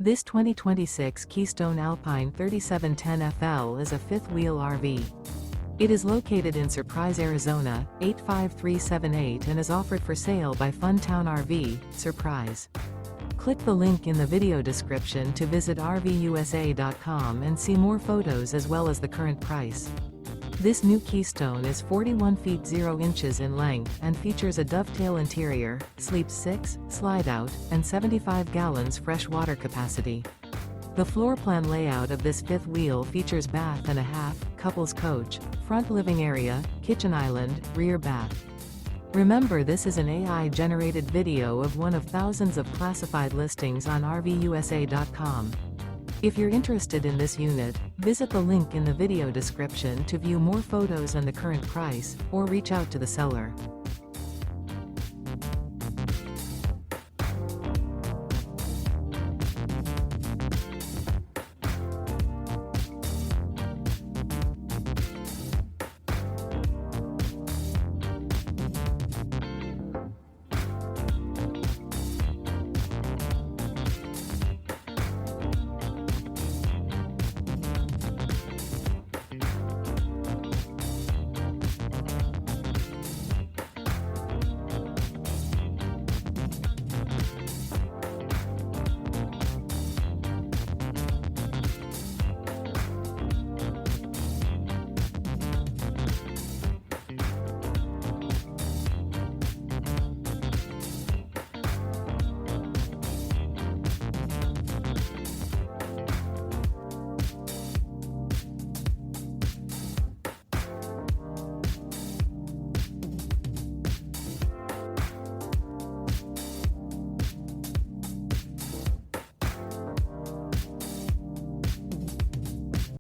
This 2026 Keystone Alpine 3710FL is a fifth-wheel RV. It is located in Surprise, Arizona, 85378 and is offered for sale by Funtown RV, Surprise. Click the link in the video description to visit RVUSA.com and see more photos as well as the current price. This new Keystone is 41 feet 0 inches in length and features a dovetail interior, sleeps 6, slide-out, and 75 gallons fresh water capacity. The floor plan layout of this fifth wheel features bath and a half, couples coach, front living area, kitchen island, rear bath. Remember, this is an AI-generated video of one of thousands of classified listings on RVUSA.com. If you're interested in this unit, visit the link in the video description to view more photos and the current price, or reach out to the seller.